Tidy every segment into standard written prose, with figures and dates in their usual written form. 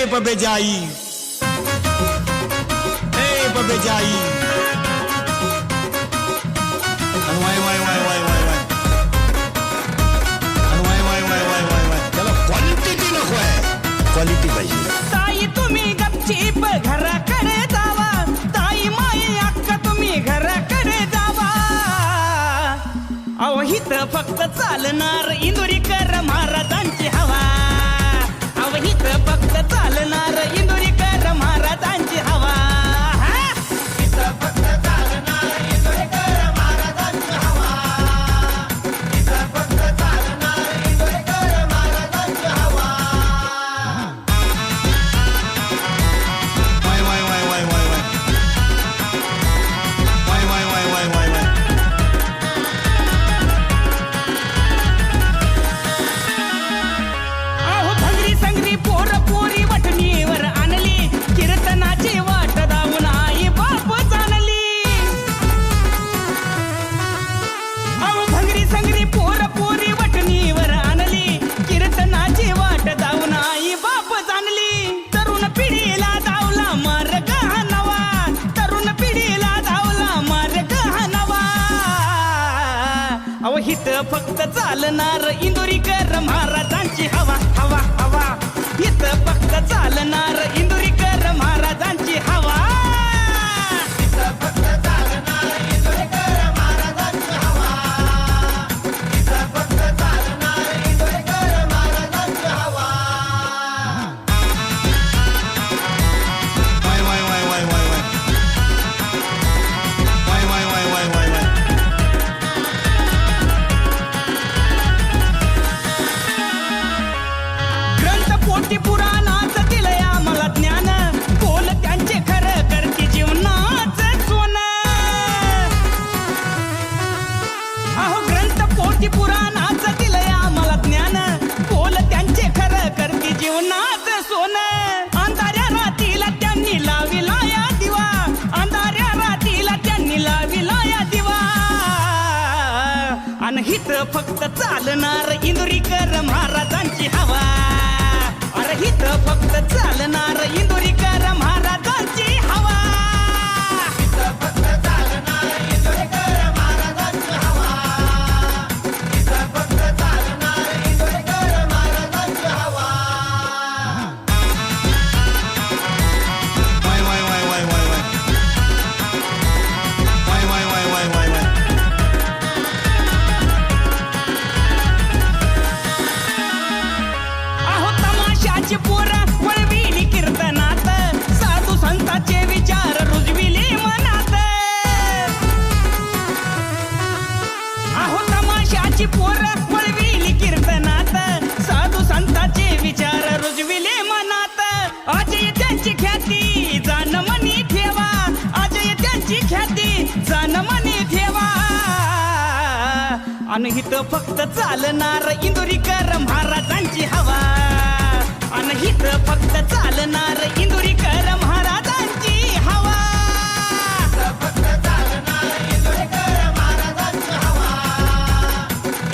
बबे जाई, बबे जाई, Y Y Y Y Y Y, Y Y Y Y Y Y, त्याला क्वालिटी नको आहे, क्वालिटी पाहिजे. ताई तुम्ही गपचीप घराकडे जावा, ताई माई अक्का तुम्ही घराकडे जावा. अहो हिथं फक्त चालणार इंदुरीकर महाराजांची हवा. अहो हिथं फक्त चालणार इंदुरीकर महाराजांची हवा. हिथं फक्त चालणार इंदुरीकर महाराजांची हवा. हिथं फक्त चालणार इंदुरीकर महाराजांची हवा. Y Y Y Y Y Y, Y Y Y Y Y Y. अहो भंगरी संगरी पोर पोरी वटणीवर आणली, कीर्तनाची वाट दावून आई बाप जाणली. अहो भंगरी संगरी पोर पोरी वटणीवर आणली, कीर्तनाची वाट दावून आई बाप जाणली. तरुण पिढीला धावला मार्ग हा नवा, तरुण पिढीला धावला मार्ग हा नवा. अहो हिथं फक्त चालणार इंदुरीकर महाराजांची हवा. हवा हवा हिथं फक्त चालणार इंदुरीकर महाराजांची हवा. हिथं फक्त चालणार इंदुरीकर महाराजांची हवा. हिथं फक्त चालणार इंदुरीकर महाराजांची हवा. Y Y Y Y Y Y, Y Y Y Y Y Y. ग्रंथ पोटी पुराणाच दिलंय आम्हाला ज्ञान, बोल त्यांचे खरं करते जीवनाचं सोनं. अहो ग्रंथ पोटी पुराणाच दिलंय आम्हाला ज्ञान, बोल त्यांचे खरं करते जीवनाचं सोनं. अंधाऱ्या रातीला त्यांनी लाविला या दिवा, अंधाऱ्या रातीला त्यांनी लाविला या दिवा. आणि हिथं फक्त चालणार इंदुरीकर महाराजांची हवा. अरे हिथं फक्त चालणार इंदुरीकर महाराजांची हवा. हिथं फक्त चालणार इंदुरीकर महाराजांची हवा. हिथं फक्त चालणार इंदुरीकर महाराजांची हवा. Y Y Y Y Y Y, Y Y Y Y Y Y. अहो तमाशाची पोरं वळविली कीर्तनात, साधू संतांचे विचार रुजविले मनात. अहो तमाशाची पोरं वळविली कीर्तनात, साधू संतांचे विचार रुजविले मनात. अजय त्यांची ख्याती जाण मनी ठेवा, अजय त्यांची ख्याती जाण मनी ठेवा. आणि हिथं फक्त चालणार इंदुरीकर महाराजांची हवा. आणि हिथं फक्त चालणार इंदुरीकर महाराजांची हवा. हिथं फक्त चालणार इंदुरीकर महाराजांची हवा.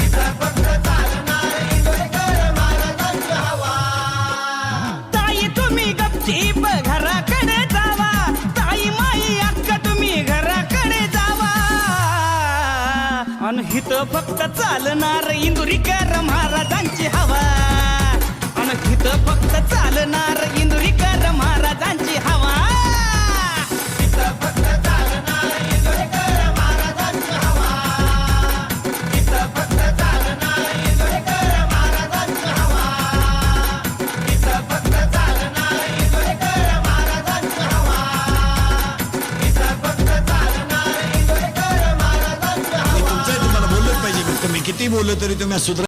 हिथं फक्त चालणार इंदुरीकर महाराजांची हवा. ताई तुम्ही गपचीप घराकडे जावा, ताई माई अक्का तुम्ही घराकडे जावा. आणि हिथं फक्त चालणार इंदुरीकर महाराजांची हवा. आणि हिथं फक्त चालणार इंदुरीकर महाराजांची हवा. हिथं फक्त चालणार इंदुरीकर महाराजांची हवा. हिथं फक्त चालणार इंदुरीकर महाराजांची हवा. हिथं फक्त चालणार इंदुरीकर महाराजांची हवा. हिथं फक्त चालणार इंदुरीकर महाराजांची हवा. तुमचं तुम्हाला बोललंच पाहिजे. तुम्ही किती बोललो तरी तुम्ही सुधरत